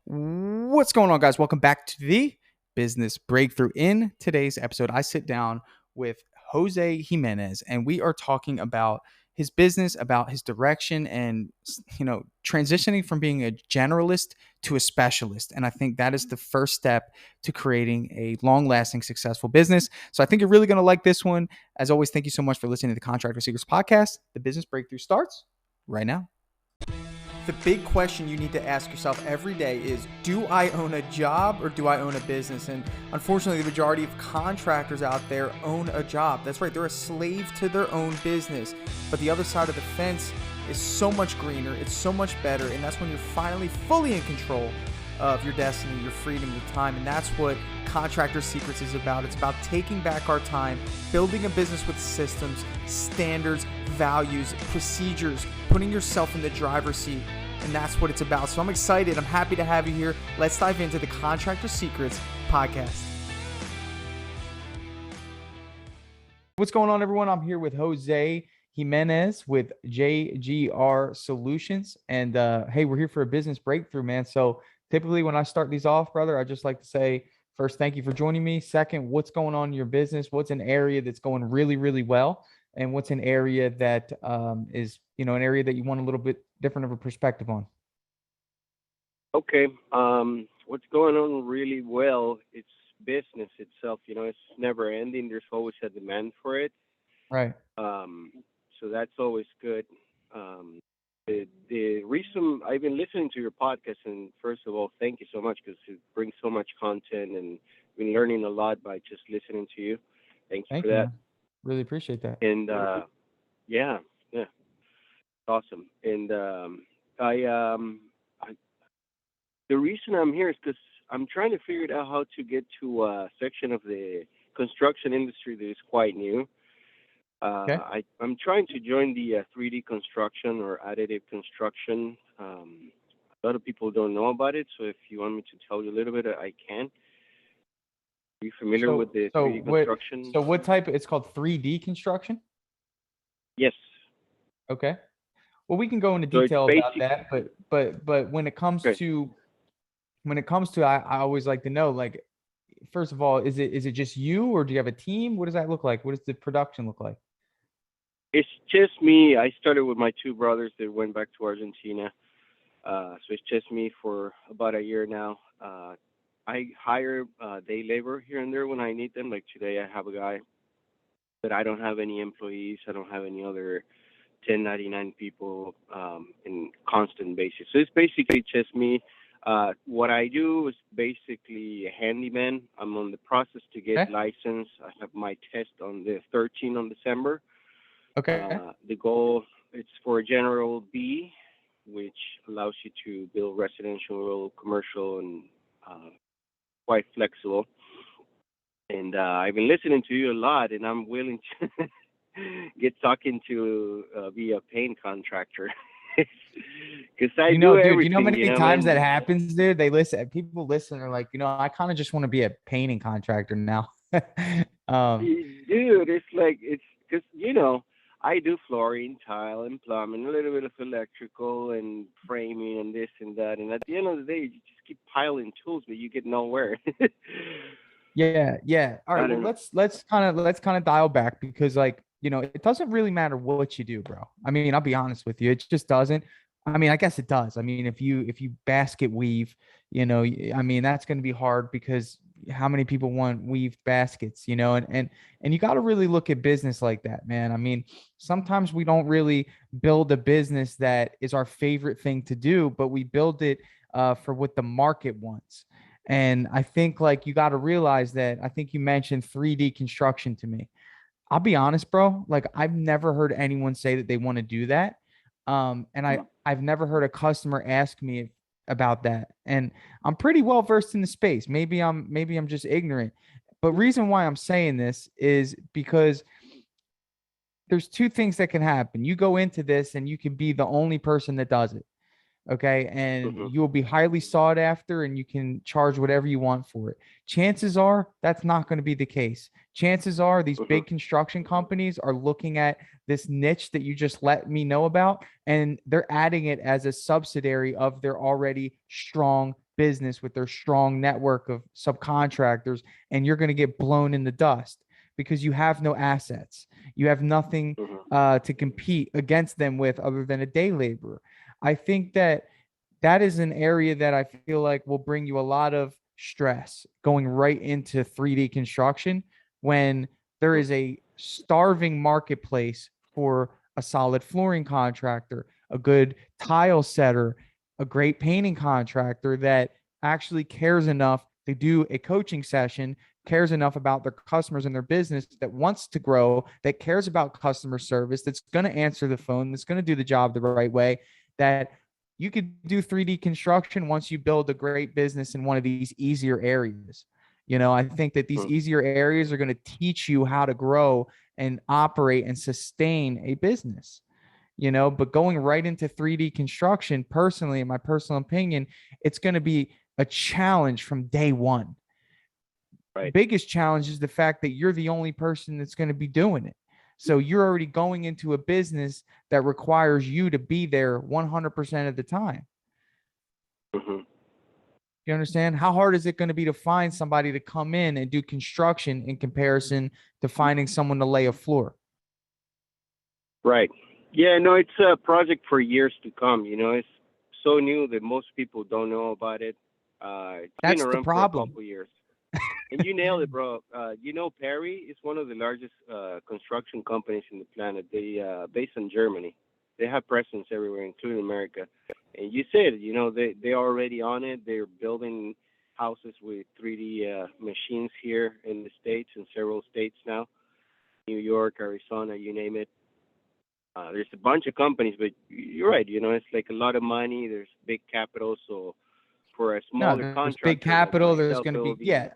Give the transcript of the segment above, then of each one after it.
What's going on, guys? Welcome back to the Business Breakthrough. In today's episode, I sit down with Jose Gimenez, and we are talking about his business, about his direction, and transitioning from being a generalist to a specialist. And I think that is the first step to creating a long-lasting, successful business. So I think you're really going to like this one. As always, thank you so much for listening to the Contractor Secrets podcast. The Business Breakthrough starts right now. The big question you need to ask yourself every day is, do I own a job or do I own a business? And unfortunately, the majority of contractors out there own a job. That's right, they're a slave to their own business. But the other side of the fence is so much greener, it's so much better, and that's when you're finally fully in control of your destiny, your freedom, your time. And that's what Contractor Secrets is about. It's about taking back our time, building a business with systems, standards, values, procedures, putting yourself in the driver's seat. And that's what it's about. So I'm excited. I'm happy to have you here. Let's dive into the Contractor Secrets podcast. What's going on, everyone? I'm here with Jose Gimenez with JGR Solutions. And hey, we're here for a business breakthrough, man. So typically when I start these off, brother, I just like to say, first, thank you for joining me. Second, what's going on in your business? What's an area that's going really, really well? And what's an area that is, an area that you want a little bit different of a perspective on? Okay. What's going on really well? It's business itself. It's never ending. There's always a demand for it. Right. So that's always good. The reason I've been listening to your podcast, and first of all, thank you so much because it brings so much content, and I've been learning a lot by just listening to you. Thanks Thank for you, that. man. Really appreciate that. And yeah, awesome. And I the reason I'm here is because I'm trying to figure out how to get to a section of the construction industry that is quite new. Okay. I'm trying to join the 3D construction or additive construction. A lot of people don't know about it, so if you want me to tell you a little bit, I can. Are you familiar with the 3D construction? What type? It's called 3D construction. Yes. Okay. Well, we can go into So it's detail about basic. that, but when it comes Good. to I always like to know, like, first of all, is it just you, or do you have a team? What does that look like? What does the production look like? It's just me. I started with my two brothers that went back to Argentina. So it's just me for about a year now. I hire day labor here and there when I need them. Like today, I have a guy, but I don't have any employees. I don't have any other 1099 people in constant basis. So it's basically just me. What I do is basically a handyman. I'm on the process to get Okay. licensed. I have my test on the 13th of December. Okay. The goal it's for General B, which allows you to build residential, commercial, and quite flexible. And I've been listening to you a lot, and I'm willing to get talking to be a paint contractor. Because I do Dude, everything. you know how many times man? that happens, dude? People listen, are like, I kind of just want to be a painting contractor now. Dude, it's because I do flooring, tile, and plumbing, a little bit of electrical and framing and this and that. And at the end of the day, you just keep piling tools, but you get nowhere. Yeah. All I right. Well, don't know. let's kind of dial back, because, like, it doesn't really matter what you do, bro. I mean, I'll be honest with you. It just doesn't. I mean, I guess it does. I mean, if you basket weave, I mean, that's going to be hard, because how many people want weave baskets, and you got to really look at business like that, man. I mean, sometimes we don't really build a business that is our favorite thing to do, but we build it for what the market wants. And I think, like, you got to realize that. I think you mentioned 3D construction to me. I'll be honest, bro. Like, I've never heard anyone say that they want to do that. And I've never heard a customer ask me about that. And I'm pretty well versed in the space. Maybe I'm just ignorant. But reason why I'm saying this is because there's two things that can happen. You go into this and you can be the only person that does it. Okay. And Hmm. you will be highly sought after, and you can charge whatever you want for it. Chances are that's not going to be the case. Chances are these Hmm. big construction companies are looking at this niche that you just let me know about, and they're adding it as a subsidiary of their already strong business with their strong network of subcontractors, and you're going to get blown in the dust because you have no assets. You have nothing Mhm. to compete against them with other than a day laborer. I think that that is an area that I feel like will bring you a lot of stress going right into 3D construction when there Mhm. is a starving marketplace for a solid flooring contractor, a good tile setter, a great painting contractor that actually cares enough to do a coaching session, cares enough about their customers and their business, that wants to grow, that cares about customer service, that's going to answer the phone, that's going to do the job the right way, that you could do 3D construction once you build a great business in one of these easier areas. I think that these Mhm. easier areas are going to teach you how to grow and operate and sustain a business. But going right into 3D construction, personally, in my personal opinion, it's going to be a challenge from day one. Right. Biggest challenge is the fact that you're the only person that's going to be doing it. So you're already going into a business that requires you to be there 100% of the time. Mhm. You understand? How hard is it going to be to find somebody to come in and do construction in comparison to finding someone to lay a floor? Right. Yeah. No, it's a project for years to come. It's so new that most people don't know about it. It's been That's the around for a problem. couple years. And you nailed it, bro. Perry is one of the largest construction companies in the planet. They based in Germany. They have presence everywhere, including America. And you said, they're already on it. They're building houses with 3D machines here in the states, in several states now, New York, Arizona, you name it. There's a bunch of companies, but you're right. It's like a lot of money. There's big capital, so for a No, smaller there's big contractor like capital. There's myself, going to it'll be, be, yeah,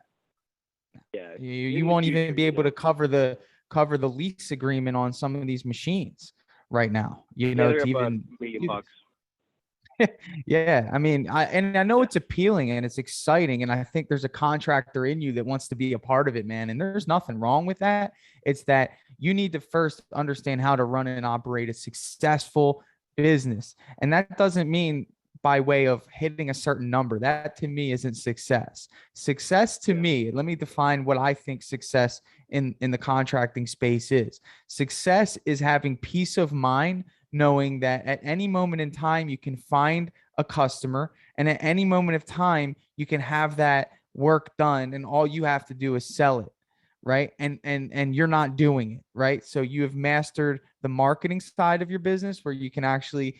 yeah, you in the won't even future, be able to cover the lease agreement on some of these machines right now. Yeah, they're To about even $1 million. do this. Yeah, I mean, I know Yeah. it's appealing and it's exciting, and I think there's a contractor in you that wants to be a part of it, man. And there's nothing wrong with that. It's that you need to first understand how to run and operate a successful business, and that doesn't mean by way of hitting a certain number. That to me isn't success. Success to Yeah. me, let me define what I think success in the contracting space is. Success is having peace of mind knowing that at any moment in time you can find a customer, and at any moment of time you can have that work done, and all you have to do is sell it, right? And you're not doing it, right? So you have mastered the marketing side of your business where you can actually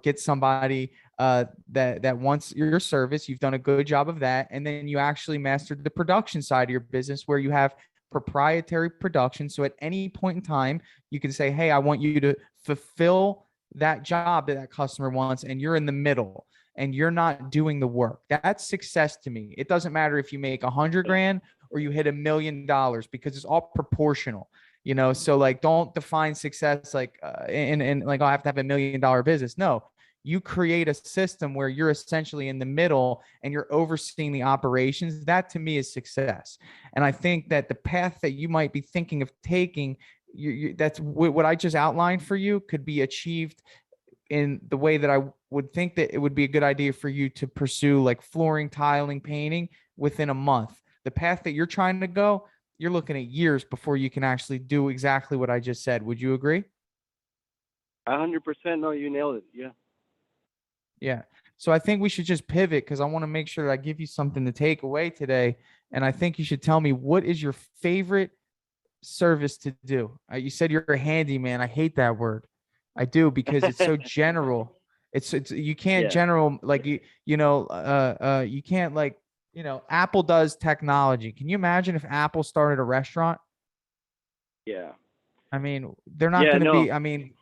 get somebody that wants your service. You've done a good job of that, and then you actually mastered the production side of your business where you have proprietary production. So at any point in time, you can say, hey, I want you to fulfill that job that customer wants, and you're in the middle and you're not doing the work. That's success to me. It doesn't matter if you make 100 Yeah. grand or you hit $1 million because it's all proportional. So like don't define success like and like, oh, I have to have $1 million business. No, you create a system where you're essentially in the middle and you're overseeing the operations. That to me is success. And I think that the path that you might be thinking of taking, that's what I just outlined for you, could be achieved in the way that I would think that it would be a good idea for you to pursue, like flooring, tiling, painting, within a month. The path that you're trying to go, you're looking at years before you can actually do exactly what I just said. Would you agree? 100%. No, you nailed it. Yeah. Yeah. So I think we should just pivot because I want to make sure that I give you something to take away today. And I think you should tell me, what is your favorite service to do? You said you're a handyman. I hate that word. I do because it's so general. It's you can't Yeah. general like you can't like Apple does technology. Can you imagine if Apple started a restaurant? Yeah. I mean, they're not Yeah. going to No. be. I mean,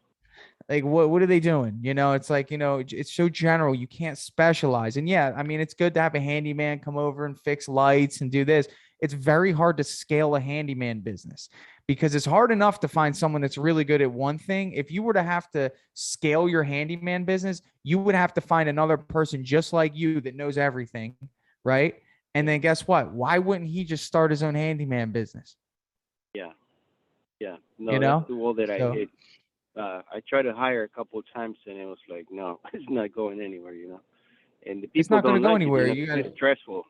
like what are they doing? It's like it's so general, you can't specialize. And yeah, I mean, it's good to have a handyman come over and fix lights and do this. It's very hard to scale a handyman business because it's hard enough to find someone that's really good at one thing. If you were to have to scale your handyman business, you would have to find another person just like you that knows everything, right? And Yeah. then guess what, why wouldn't he just start his own handyman business? Yeah. Yeah. you No, that's know the wall that I so hit. I tried to hire a couple of times, and it was like, no, it's not going anywhere. and the It's people not going to don't go like it. anywhere. It's You got just stressful.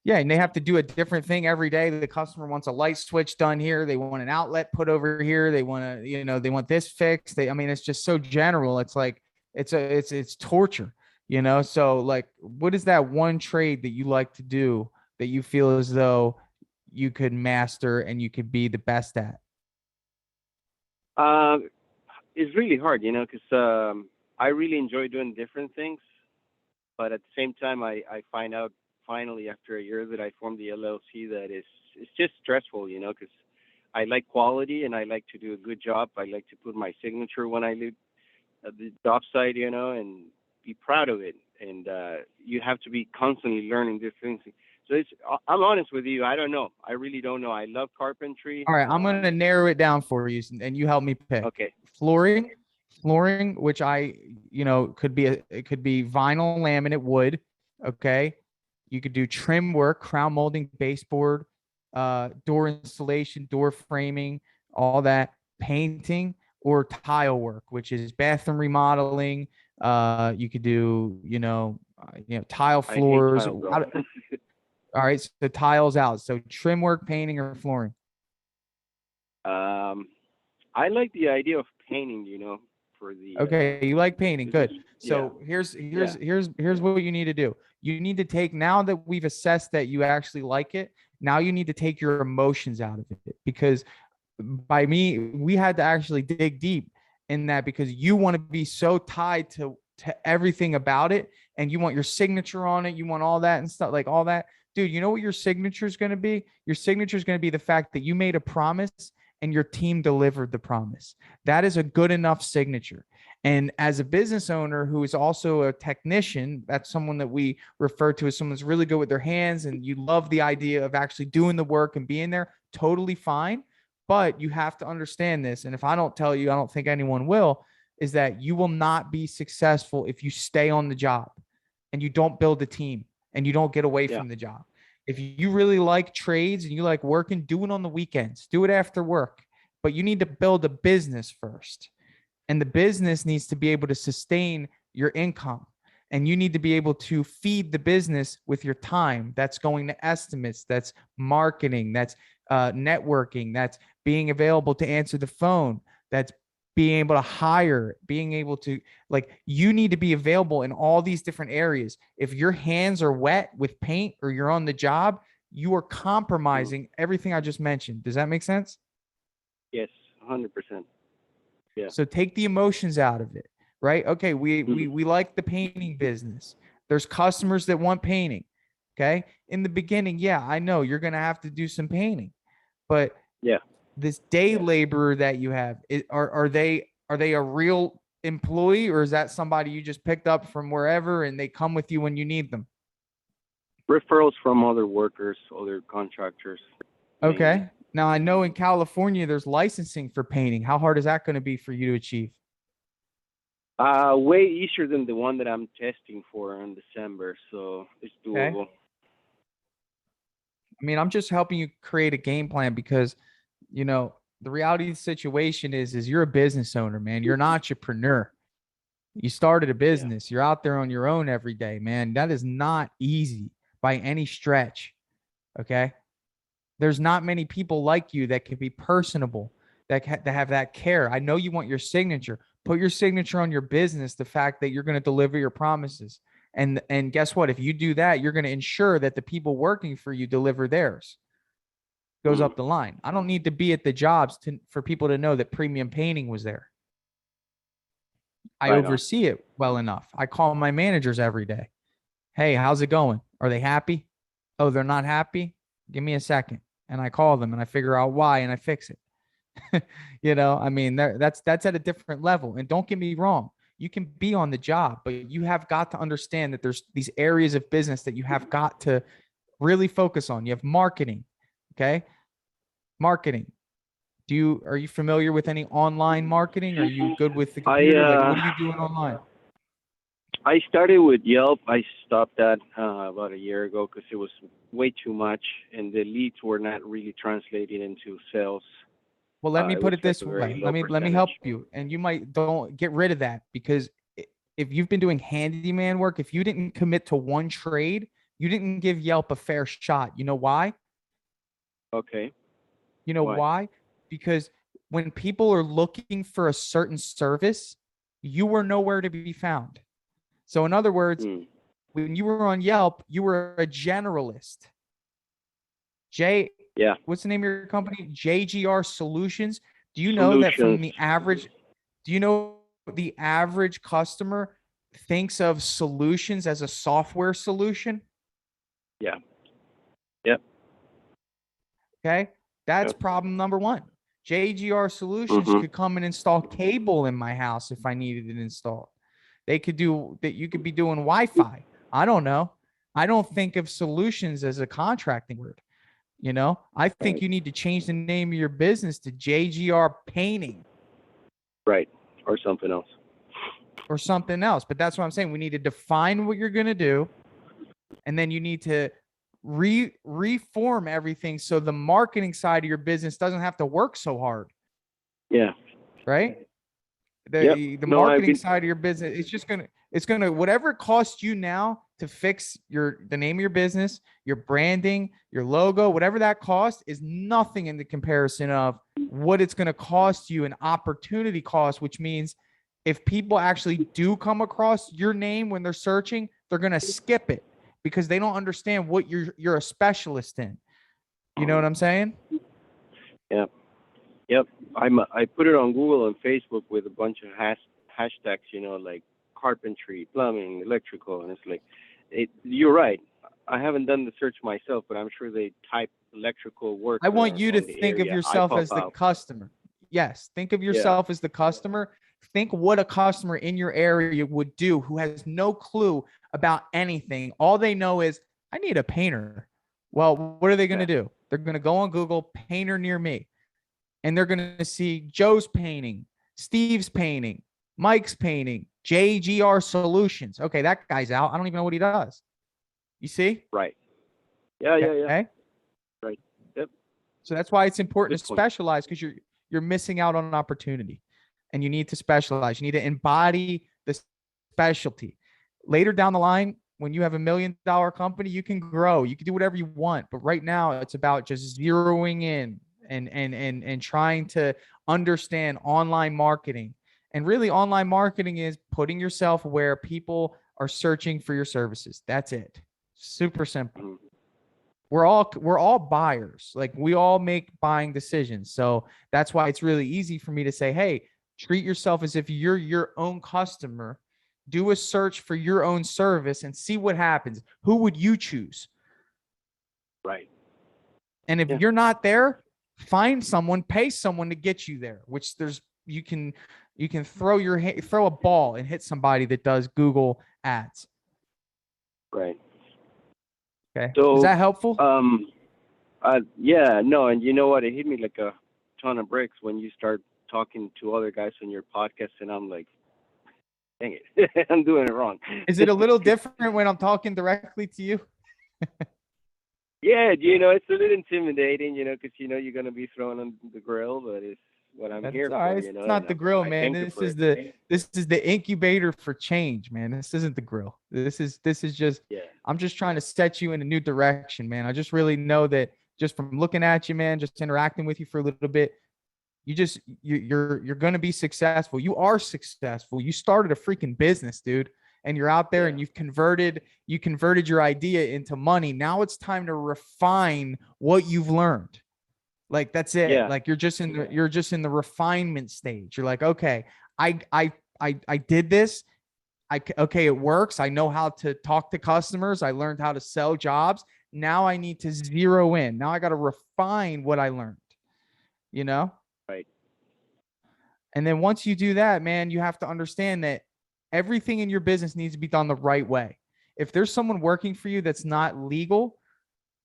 Yeah, and they have to do a different thing every day. The customer wants a light switch done here. They want an outlet put over here. They want to, they want this fixed. I mean, it's just so general. It's like it's torture, So like, what is that one trade that you like to do that you feel as though you could master and you could be the best at? Uh, it's really hard, because I really enjoy doing different things, but at the same time, I find out finally after a year that I formed the LLC that it's just stressful, because I like quality and I like to do a good job. I like to put my signature when I leave the job site, and be proud of it. And you have to be constantly learning different things. So I'm honest with you. I don't know. I really don't know. I love carpentry. All right, I'm going to narrow it down for you, and you help me pick Okay. flooring, flooring, which could be it could be vinyl, laminate, wood. Okay, you could do trim work, crown molding, baseboard, door installation, door framing, all that, painting, or tile work, which is bathroom remodeling. You could do, tile I hate floors. tile, bro. All right, so the tiles out. So trim work, painting, or flooring. um, I like the idea of painting, for the Okay, you like painting. it's just, Good. yeah, So here's yeah, here's here's here's what you need to do. You need to take, now that we've assessed that you actually like it, now you need to take your emotions out of it, because we had to actually dig deep in that, because you want to be so tied to everything about it, and you want your signature on it, you want all that and stuff, like all that. Dude, you know what your signature is going to be? Your signature is going to be the fact that you made a promise and your team delivered the promise. That is a good enough signature. And as a business owner who is also a technician, that's someone that we refer to as someone that's really good with their hands, and you love the idea of actually doing the work and being there, totally fine. But you have to understand this. And if I don't tell you, I don't think anyone will, is that you will not be successful if you stay on the job and you don't build a team and you don't get away yeah. from the job. If you really like trades and you like working, do it on the weekends, do it after work. But you need to build a business first. And the business needs to be able to sustain your income. And you need to be able to feed the business with your time. That's going to estimates, that's marketing, that's networking, that's being available to answer the phone, that's being able to hire, being able to, like, you need to be available in all these different areas. If your hands are wet with paint or you're on the job, you are Mm. compromising everything I just mentioned. Does that make sense? Yes, 100%. Yeah. So take the emotions out of it, right? Okay, we Mm. we we like the painting business. There's customers that want painting. Okay. In the beginning, yeah, I know you're gonna have to do some painting, but Yeah. this day laborer that you have, are they a real employee, or is that somebody you just picked up from wherever and they come with you when you need them? Referrals from other workers, other contractors, mainly. Okay. Now I know in California there's licensing for painting. How hard is that going to be for you to achieve? Way easier than the one that I'm testing for in December, so it's Okay. doable. I mean, I'm just helping you create a game plan, because, the reality of the situation is you're a business owner, man. You're an entrepreneur. You started a Yeah. business. You're out there on your own every day, man. That is not easy by any stretch. Okay. There's not many people like you that can be personable, that have that care. I know you want your signature. Put your signature on your business, the fact that you're going to deliver your promises. And guess what? If you do that, you're going to ensure that the people working for you deliver theirs. Goes Mm. up the line. I don't need to be at the jobs for people to know that premium painting was there. I Right on. oversee it well enough. I call my managers every day. Hey, how's it going? Are they happy? Oh, they're not happy? Give me a second. And I call them and I figure out why and I fix it. I mean, that's at a different level. And don't get me wrong, you can be on the job, but you have got to understand that there's these areas of business that you have got to really focus on. You have marketing. Okay. Marketing. Are you familiar with any online marketing? Are you good with the I computer? Like, what are you doing online? I started with Yelp. I stopped that about a year ago because it was way too much, and the leads were not really translating into sales. Well, let me It put was it like this a way. very Let low me percentage. help you. And you might don't get rid of that, because if you've been doing handyman work, if you didn't commit to one trade, you didn't give Yelp a fair shot. You know why? Okay. You know Why? why? Because when people are looking for a certain service, you were nowhere to be found. So, in other words, Hmm. when you were on Yelp, you were a generalist. J, Yeah. what's the name of your company? JGR Solutions. Do you know that from Solutions. the average, do you know the average customer thinks of solutions as a software solution? Yeah. Yep. Okay. That's Yep. problem number one. JGR Solutions Mhm. could come and install cable in my house if I needed it installed. They could do that. You could be doing Wi-Fi. I don't know. I don't think of solutions as a contracting word. I think Right. you need to change the name of your business to JGR Painting Right. Or something else. or something else. But that's what I'm saying. We need to define what you're going to do, and then you need to reform everything so the marketing side of your business doesn't have to work so hard, Yeah. right? Yep. The No, I've marketing been. side of your business, it's gonna whatever it costs you now to fix the name of your business, your branding, your logo, whatever that cost is nothing in the comparison of what it's going to cost you an opportunity cost, which means if people actually do come across your name when they're searching, they're going to skip it because they don't understand what you're a specialist in. You know what I'm saying? Yep. Yep. I put it on Google and Facebook with a bunch of hashtags. Like carpentry, plumbing, electrical, and it's like, you're right. I haven't done the search myself, but I'm sure they type electrical I want worker you to on the think of area. I yourself pop as the out. customer. Yes, think of Yeah. yourself as the customer. Think what a customer in your area would do who has no clue about anything. All they know is, I need a painter. Well, what are they going Yeah. to do? They're going to go on Google, painter near me, and they're going to see Joe's painting, Steve's painting, Mike's painting, JGR Solutions. Okay, that guy's out. I don't even know what he does. You see? Right. Yeah. Yeah. Yeah. Okay. Right. Yep. So that's why it's important Good to point. specialize, because you're missing out on an opportunity, and you need to specialize. You need to embody the specialty. Later down the line, when you have $1 million company, you can grow. You can do whatever you want. But right now, it's about just zeroing in and trying to understand online marketing. And really, online marketing is putting yourself where people are searching for your services. That's it. Super simple. Mhm. We're all buyers. Like, we all make buying decisions. So that's why it's really easy for me to say, hey, treat yourself as if you're your own customer. Do a search for your own service and see what happens. Who would you choose? Right. And if Yeah. you're not there, find someone, pay someone to get you there. Which there's you can throw a ball and hit somebody that does Google ads. Right. Okay, is So, that helpful? um, yeah, no, and you know what? It hit me like a ton of bricks when you start talking to other guys on your podcast, and I'm like, dang it, I'm doing it wrong. Is it a little different when I'm talking directly to you? Yeah, it's a little intimidating, because you're gonna be thrown on the grill, but it's what I'm That's here all for, right. It's and not the grill, I man. thank you This for is it. the incubator for change, man. This isn't the grill. This is just, Yeah, I'm just trying to set you in a new direction, man. I just really know that just from looking at you, man, just interacting with you for a little bit, you're gonna be successful. You are successful. You started a freaking business, dude, and you're out there yeah, and you converted your idea into money. Now it's time to refine what you've learned. Like, that's it. yeah, Like, you're just in the refinement stage. You're like, okay, I I I did this. Okay, it works. I know how to talk to customers. I learned how to sell jobs. Now I need to zero in. Now I got to refine what I learned, you know? right, And then once you do that, man, you have to understand that everything in your business needs to be done the right way. If there's someone working for you that's not legal,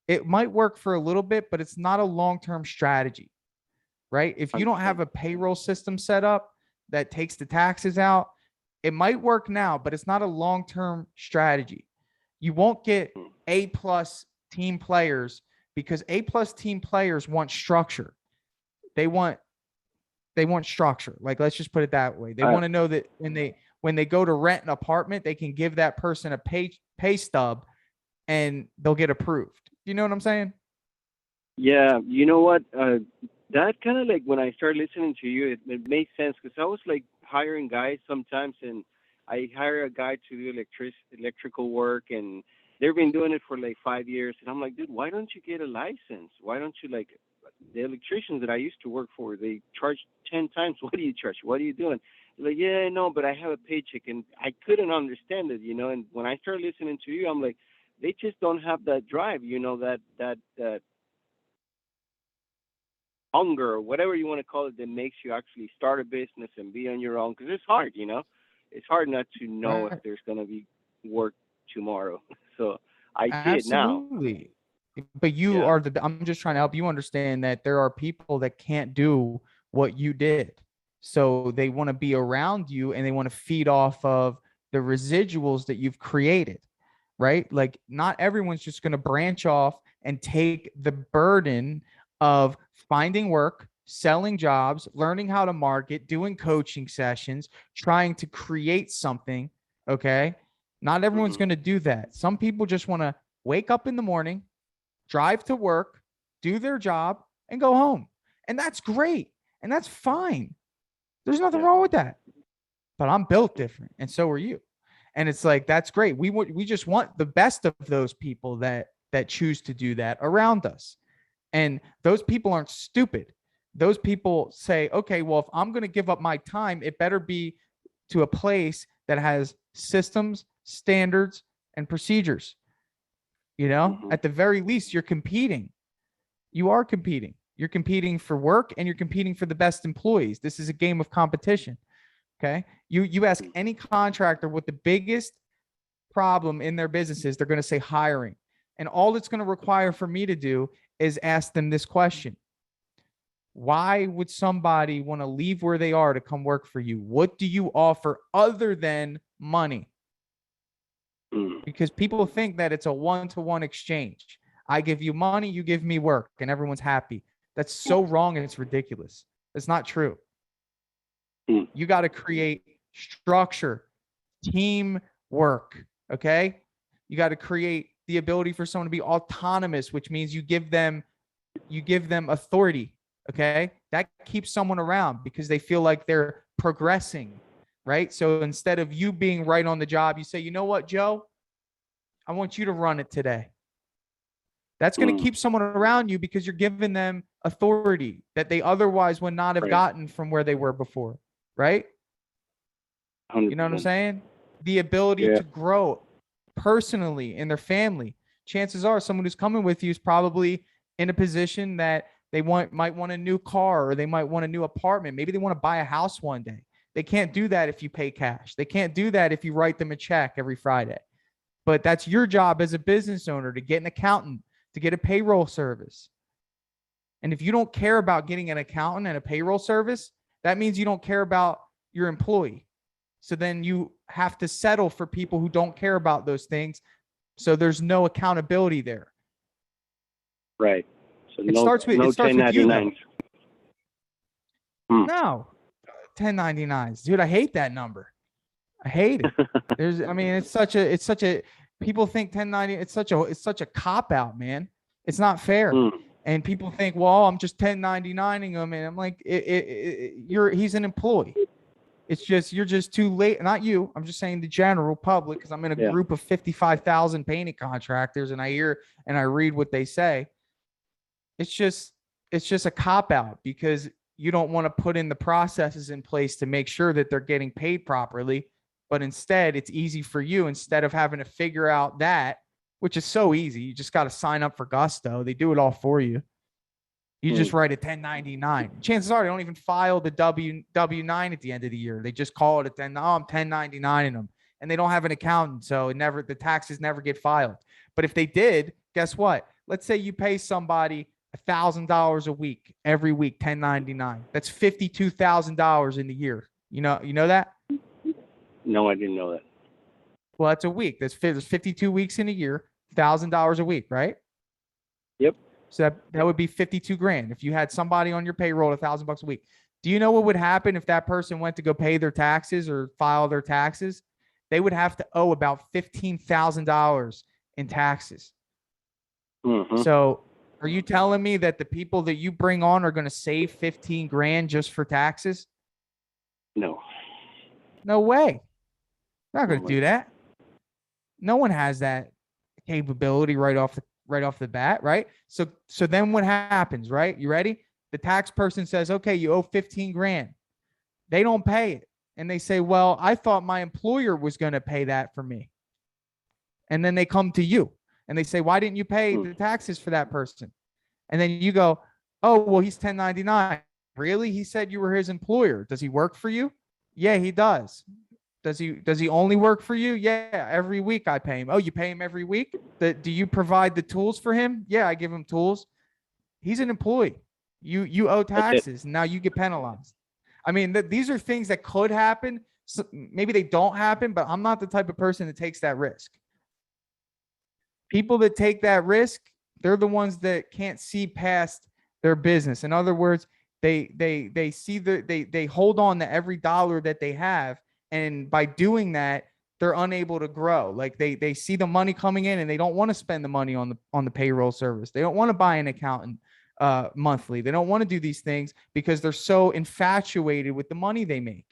it might work for a little bit, but it's not a long-term strategy, right? If you don't 100%. have a payroll system set up that takes the taxes out, it might work now, but it's not a long-term strategy. You won't get Mm. A plus team players because A plus team players want structure. They want they want structure. Like, let's just put it that way. They I want to know that when they go to rent an apartment, they can give that person a pay stub and they'll get approved. You know what I'm saying? Yeah, you know what? That kind of like when I started listening to you, it made sense because I was like hiring guys sometimes, and I hire a guy to do electrical work, and they've been doing it for like 5 years, and I'm like, dude, why don't you get a license? Why don't you like the electricians that I used to work for? They charge 10 times. What do you charge? What are you doing? They're like, yeah, I know, but I have a paycheck, and I couldn't understand it, you know. And when I started listening to you, I'm like, they just don't have that drive, you know, that hunger or whatever you want to call it that makes you actually start a business and be on your own because it's hard, you know. It's hard not to know if Right. there's going to be work tomorrow. So I see it now. Absolutely. But you Yeah. are I'm just trying to help you understand that there are people that can't do what you did. So they want to be around you and they want to feed off of the residuals that you've created, right? Like not everyone's just going to branch off and take the burden of finding work, selling jobs, learning how to market, doing coaching sessions, trying to create something. Okay. Not everyone's Hmm. going to do that. Some people just want to wake up in the morning, drive to work, do their job, and go home. And that's great. And that's fine. There's nothing Yeah. wrong with that. But I'm built different. And so are you. And it's like, that's great. We just want the best of those people that choose to do that around us. And those people aren't stupid. Those people say, okay, well, if I'm going to give up my time, it better be to a place that has systems, standards, and procedures. You know, Hmm. at the very least, you're competing. You are competing. You're competing for work and you're competing for the best employees. This is a game of competition. Okay. You ask any contractor what the biggest problem in their businesses, they're going to say hiring. And all it's going to require for me to do is ask them this question: why would somebody want to leave where they are to come work for you? What do you offer other than money? Mm. Because people think that it's a one-to-one exchange. I give you money, you give me work, and everyone's happy. That's so wrong and it's ridiculous. It's not true. Mm. You got to create structure, team work. Okay. You got to create the ability for someone to be autonomous, which means you give them authority. Okay. That keeps someone around because they feel like they're progressing. Right. So instead of you being right on the job, you say, you know what, Joe, I want you to run it today. That's going to Mm. keep someone around you because you're giving them authority that they otherwise would not have Right. gotten from where they were before. Right. You know what I'm 100%. saying? The ability Yeah. to grow personally in their family. Chances are someone who's coming with you is probably in a position that they might want a new car or they might want a new apartment. Maybe they want to buy a house one day. They can't do that if you pay cash. They can't do that if you write them a check every Friday. But that's your job as a business owner to get an accountant, to get a payroll service. And if you don't care about getting an accountant and a payroll service, that means you don't care about your employee. So then you have to settle for people who don't care about those things. So there's no accountability there. Right. So It no starts with no it starts with you 1099s. though. Mm. No, 1099s, dude. I hate that number. I hate it. I mean, it's such a people think 1090. It's such a cop out, man. It's not fair. Mm. And people think, well, I'm just 1099ing them, and I'm like, he's an employee. It's just you're just too late. Not you. I'm just saying the general public because I'm in a Yeah. group of 55,000 painting contractors and I hear and I read what they say. It's just it's just a cop out because you don't want to put in the processes in place to make sure that they're getting paid properly. But instead, it's easy for you instead of having to figure out that, which is so easy. You just got to sign up for Gusto. They do it all for you. You just Mm. write a 1099. Chances are they don't even file the W9 at the end of the year. They just call it a 10. Oh, I'm 1099 in them, and they don't have an accountant, so the taxes never get filed. But if they did, guess what? Let's say you pay somebody $1,000 a week every week, 1099. That's $52,000 in the year. You know that? No, I didn't know that. Well, that's a week. There's 52 weeks in a year, $1,000 a week, right? Yep. So that would be 52 grand if you had somebody on your payroll $1,000 a week. Do you know what would happen if that person went to go pay their taxes or file their taxes? They would have to owe about $15,000 in taxes. Mm-hmm. So are you telling me that the people that you bring on are going to save 15 grand just for taxes? No. No way. They're not No going to way. do that. No one has that capability right off the bat, right? So then what happens, right? You ready? The tax person says, "Okay, you owe 15 grand." They don't pay it. And they say, "Well, I thought my employer was going to pay that for me." And then they come to you and they say, "Why didn't you pay Mm. the taxes for that person?" And then you go, "Oh, well, he's 1099." Really? He said you were his employer. Does he work for you? Yeah, he does. Does he only work for you? Yeah, every week I pay him. Oh, you pay him every week? Do you provide the tools for him? Yeah, I give him tools. He's an employee. You owe That's it. taxes. Now you get penalized. I mean, these are things that could happen. So maybe they don't happen, but I'm not the type of person that takes that risk. People that take that risk, they're the ones that can't see past their business. In other words, they see they hold on to every dollar that they have, and by doing that, they're unable to grow. Like they see the money coming in, and they don't want to spend the money on the payroll service. They don't want to buy an accountant monthly. They don't want to do these things because they're so infatuated with the money they make.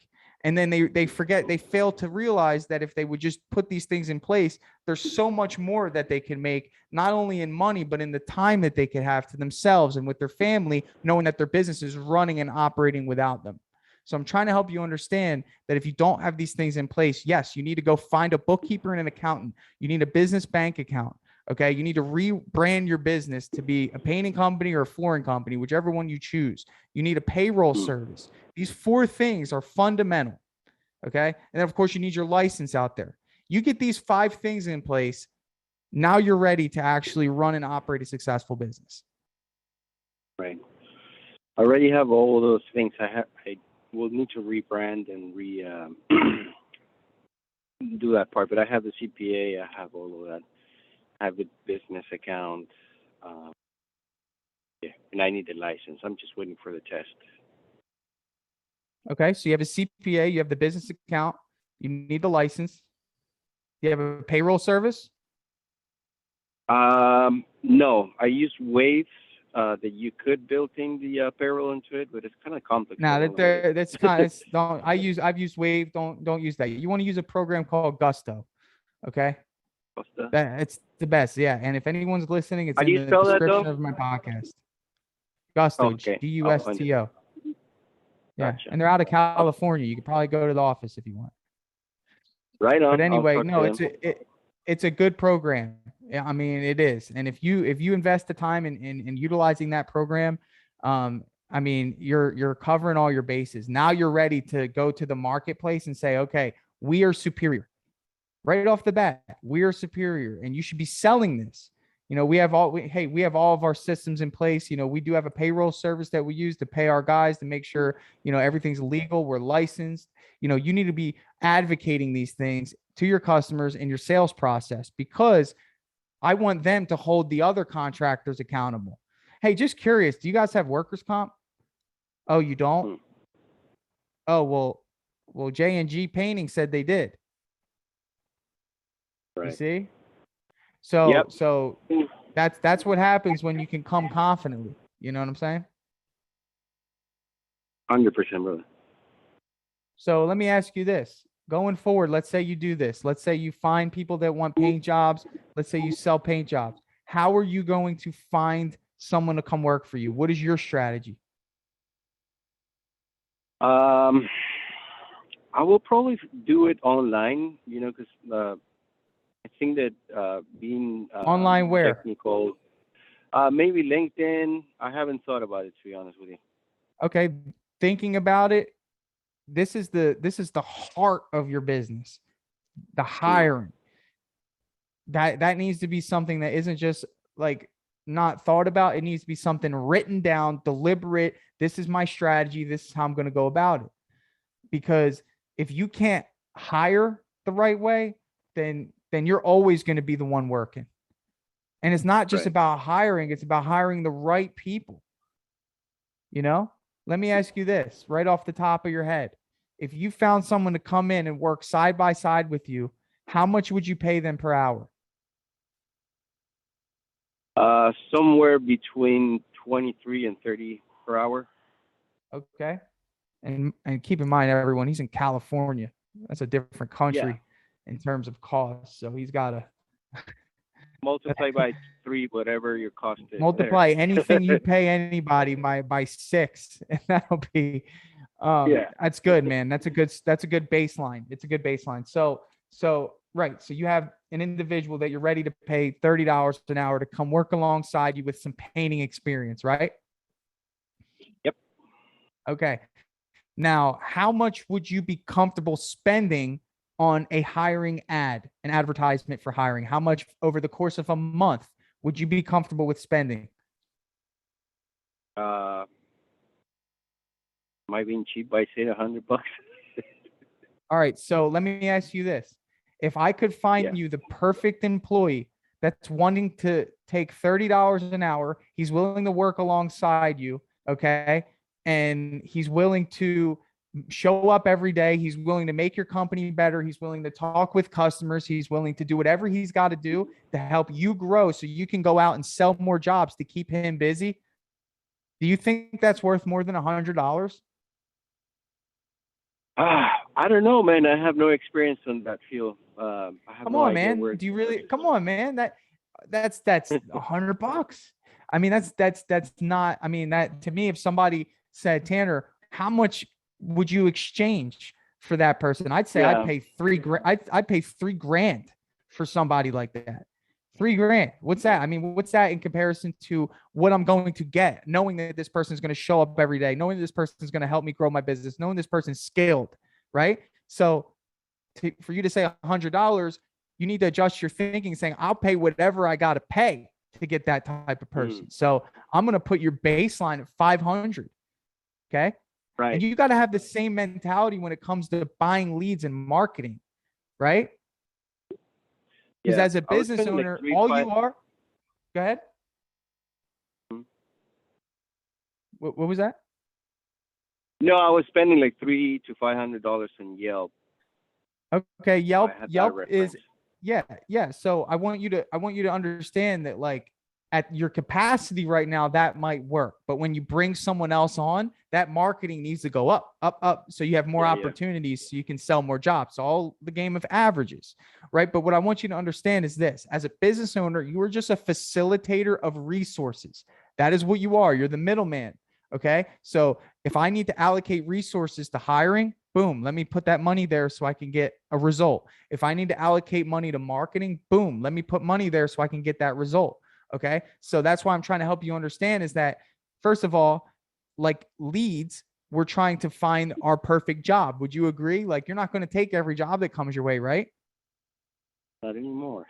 And then they forget, they fail to realize that if they would just put these things in place, there's so much more that they can make, not only in money, but in the time that they could have to themselves and with their family, knowing that their business is running and operating without them. So I'm trying to help you understand that if you don't have these things in place, yes, you need to go find a bookkeeper and an accountant. You need a business bank account. Okay. You need to rebrand your business to be a painting company or a flooring company, whichever one you choose. You need a payroll Mm. service. These four things are fundamental. Okay. And then, of course, you need your license out there. You get these five things in place. Now you're ready to actually run and operate a successful business. Right. I already have all of those things. I will need to rebrand and re do that part. But I have the CPA. I have all of that. I have the business account. Um, yeah, and I need the license. I'm just waiting for the test. Okay. So you have a CPA, you have the business account, you need the license, you have a payroll service. No, I use Waves that you could build in the payroll into it, but it's kind of complex. So I Now don't know what it. that's kind of don't I've used Wave. Don't use that. You want to use a program called Gusto. Okay. Costa. It's the best. Yeah. And if anyone's listening, it's How do in you the spell that though? description of my podcast. Gusto, Okay, I'll find it. Gusto. Yeah. Gotcha. And they're out of I'll, California. You could probably go to the office if you want. right But on. I'll anyway, talk to no, them. it's a good program. Yeah, I mean, it is. And if you invest the time in utilizing that program, I mean, you're covering all your bases. Now you're ready to go to the marketplace and say, okay, we are superior. Right off the bat, we are superior, and you should be selling this. You know, we have all of our systems in place. You know, we do have a payroll service that we use to pay our guys to make sure, you know, everything's legal. We're licensed. You know, you need to be advocating these things to your customers in your sales process, because I want them to hold the other contractors accountable. Hey, just curious, do you guys have workers' comp? Oh, you don't? Hmm. Oh, well, J&G Painting said they did. You Right. see? Yep. So that's what happens when you can come confidently. You know what I'm saying? 100%, brother. So let me ask you this. Going forward, let's say you do this. Let's say you find people that want paint jobs. Let's say you sell paint jobs. How are you going to find someone to come work for you? What is your strategy? Um, I will probably do it online. You know, because I think that being Online where? technical, maybe LinkedIn. I haven't thought about it, to be honest with you. Okay, thinking about it, this is the heart of your business. The Hmm. hiring. That needs to be something that isn't just like not thought about. It needs to be something written down, deliberate. This is my strategy. This is how I'm going to go about it. Because if you can't hire the right way, then you're always going to be the one working. And it's not just Right. about hiring, it's about hiring the right people, you know? let me ask you this right off the top of your head. If you found someone to come in and work side by side with you, how much would you pay them per hour? Somewhere between 23 and 30 per hour. Okay. And keep in mind, everyone, he's in California. That's a different Yeah. country in terms of cost. So he's got to Multiply by three, whatever your cost is there. multiply anything you pay anybody by six, and that'll be Yeah. that's good, man. That's a good baseline. It's a good baseline. So right. So you have an individual that you're ready to pay $30 an hour to come work alongside you with some painting experience, right? Yep. Okay. Now, how much would you be comfortable spending on a hiring ad, an advertisement for hiring? How much over the course of a month would you be comfortable with spending? Uh, am I being cheap by saying $100? All right. So let me ask you this. If I could find Yeah. you the perfect employee that's wanting to take $30 an hour, he's willing to work alongside you, okay? And he's willing to show up every day. He's willing to make your company better. He's willing to talk with customers. He's willing to do whatever he's got to do to help you grow so you can go out and sell more jobs to keep him busy. Do you think that's worth more than $100? I don't know, man. I have no experience on that field. I have Come no on, idea man. where Do you where really? this Come goes. on, man. That's $100. I mean, that's not. I mean, that to me, if somebody said, Tanner, how much would you exchange for that person? I'd say I'd Yeah. pay 3 grand. I'd pay 3 grand for somebody like that. 3 grand. What's that? I mean, what's that in comparison to what I'm going to get? Knowing that this person is going to show up every day, knowing that this person is going to help me grow my business, knowing this person's skilled, right? So for you to say $100, you need to adjust your thinking, saying, I'll pay whatever I got to pay to get that type of Mm. person. So I'm going to put your baseline at 500. Okay. And Right. you got to have the same mentality when it comes to buying leads and marketing, right? Because Yeah. as a I was business spending like owner, three to all five. you are, go ahead. Mm. What was that? No, I was spending like $300 to $500 on Yelp. Okay. So I Yelp, had that Yelp is, reference. yeah. So I want you to understand that, like, at your capacity right now, that might work. But when you bring someone else on, that marketing needs to go up, up, up. So you have more Yeah, yeah. opportunities so you can sell more jobs. All the game of averages, right? But what I want you to understand is this: as a business owner, you are just a facilitator of resources. That is what you are. You're the middleman. Okay. So if I need to allocate resources to hiring, boom, let me put that money there so I can get a result. If I need to allocate money to marketing, boom, let me put money there so I can get that result. Okay. So that's why I'm trying to help you understand is that, first of all, like leads, we're trying to find our perfect job. Would you agree? Like, you're not going to take every job that comes your way, right? Not anymore.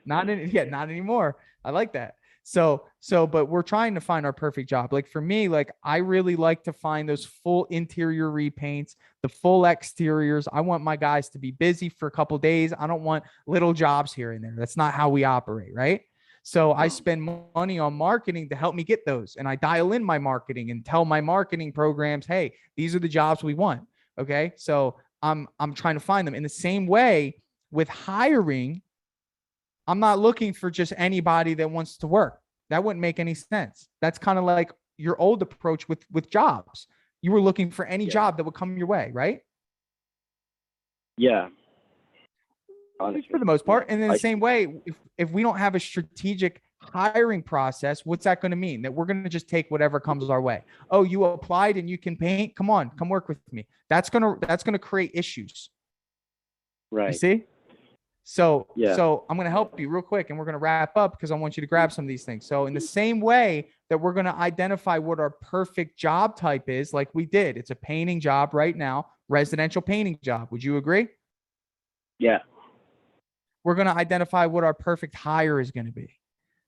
Not anymore. I like that. But we're trying to find our perfect job. Like for me, like I really like to find those full interior repaints, the full exteriors. I want my guys to be busy for a couple days. I don't want little jobs here and there. That's not how we operate, right? So I Mm. spend money on marketing to help me get those, and I dial in my marketing and tell my marketing programs, hey, these are the jobs we want. Okay, so I'm trying to find them in the same way with hiring. I'm not looking for just anybody that wants to work. That wouldn't make any sense. That's kind of like your old approach with jobs. You were looking for any Yeah. job that would come your way, right? Yeah. For Honestly. the most Yeah. part. And in the same way, if we don't have a strategic hiring process, what's that going to mean? That we're going to just take whatever comes our way. Oh, you applied and you can paint. Come on, come work with me. That's gonna create issues. You Right. see? So, Yeah. so I'm going to help you real quick and we're going to wrap up because I want you to grab some of these things. So, in the same way that we're going to identify what our perfect job type is, like we did, it's a painting job right now, residential painting job. Would you agree? Yeah. We're going to identify what our perfect hire is going to be.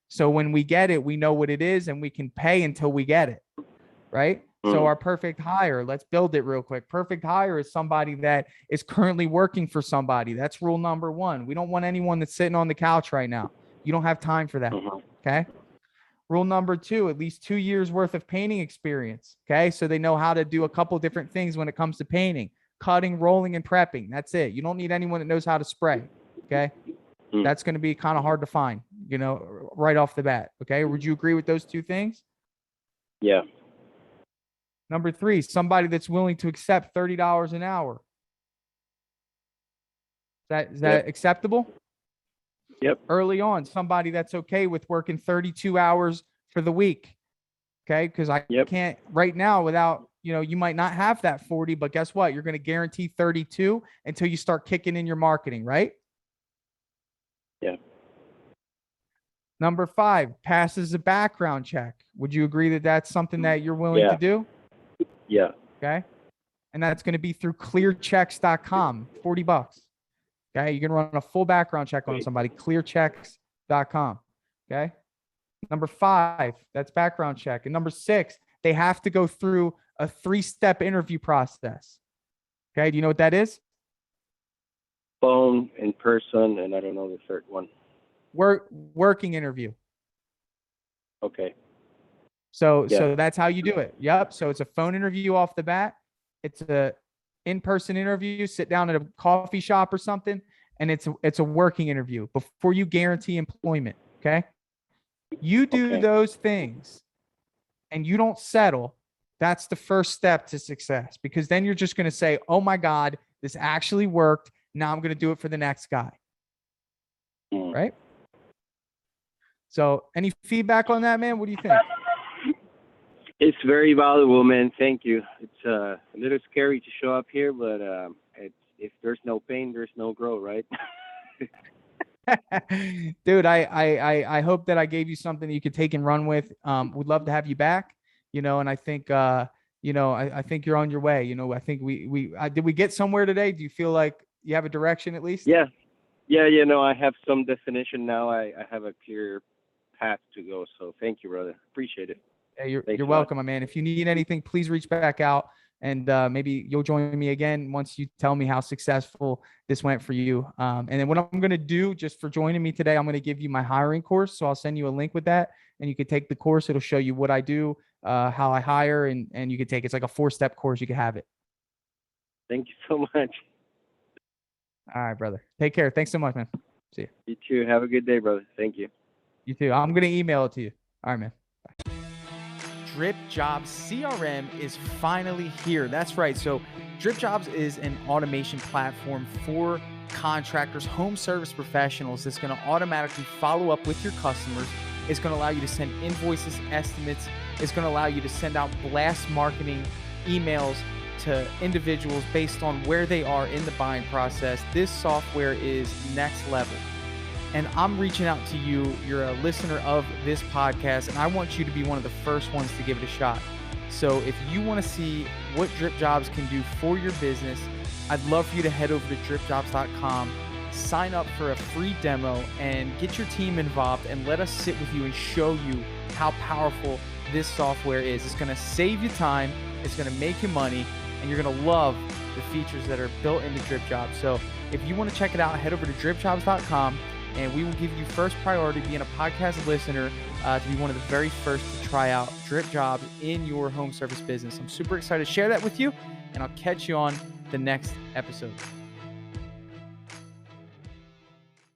So, when we get it, we know what it is and we can pay until we get it. Right? So Mm. our perfect hire, let's build it real quick. Perfect hire is somebody that is currently working for somebody. That's rule number one. We don't want anyone that's sitting on the couch right now. You don't have time for that. Mhm. Okay. Rule number 2, at least 2 years worth of painting experience. Okay. So they know how to do a couple different things when it comes to painting, cutting, rolling, and prepping. That's it. You don't need anyone that knows how to spray. Okay. That's going to be kind of hard to find, right off the bat. Okay. Would you agree with those 2 things? Yeah. Number 3, somebody that's willing to accept $30 an hour. Is that acceptable? Yep. Early on, somebody that's okay with working 32 hours for the week. Okay. Because I can't right now without, you might not have that 40, but guess what? You're going to guarantee 32 until you start kicking in your marketing, right? Yeah. Number 5, passes a background check. Would you agree that that's something that you're willing to do? Yeah. Okay. And that's going to be through clearchecks.com, $40. Okay. You can run a full background check on somebody, clearchecks.com. Okay. Number 5, that's background check. And number 6, they have to go through a 3-step interview process. Okay. Do you know what that is? Phone, in person, and I don't know the third one. Working interview. Okay. So that's how you do it. Yep. So it's a phone interview off the bat. It's a in-person interview, sit down at a coffee shop or something, and it's a working interview before you guarantee employment. Okay. You do those things and you don't settle. That's the first step to success, because then you're just going to say, oh my God, this actually worked. Now I'm going to do it for the next guy. Right. So any feedback on that, man? What do you think? It's very valuable, man. Thank you. It's a little scary to show up here, but if there's no pain, there's no growth, right? Dude, I hope that I gave you something that you could take and run with. Would love to have you back, and I think, I think you're on your way. I think did we get somewhere today? Do you feel like you have a direction at least? Yeah. I have some definition now. I have a clear path to go. So thank you, brother. Appreciate it. Hey, you're welcome, my man. If you need anything, please reach back out, and maybe you'll join me again once you tell me how successful this went for you. And then what I'm going to do, just for joining me today, I'm going to give you my hiring course. So I'll send you a link with that, and you can take the course. It'll show you what I do, how I hire, and you can take it. It's like a 4-step course. You can have it. Thank you so much. All right, brother. Take care. Thanks so much, man. See you. You too. Have a good day, brother. Thank you. You too. I'm going to email it to you. All right, man. Bye. Dripjobs CRM is finally here. That's right. So Dripjobs is an automation platform for contractors, home service professionals that's going to automatically follow up with your customers. It's going to allow you to send invoices, estimates. It's going to allow you to send out blast marketing emails to individuals based on where they are in the buying process. This software is next level. And I'm reaching out to you. You're a listener of this podcast, and I want you to be one of the first ones to give it a shot. So if you want to see what Dripjobs can do for your business, I'd love for you to head over to dripjobs.com, sign up for a free demo, and get your team involved, and let us sit with you and show you how powerful this software is. It's going to save you time, it's going to make you money, and you're going to love the features that are built into Dripjobs. So if you want to check it out, head over to dripjobs.com. And we will give you first priority, being a podcast listener, to be one of the very first to try out Dripjobs in your home service business. I'm super excited to share that with you, and I'll catch you on the next episode.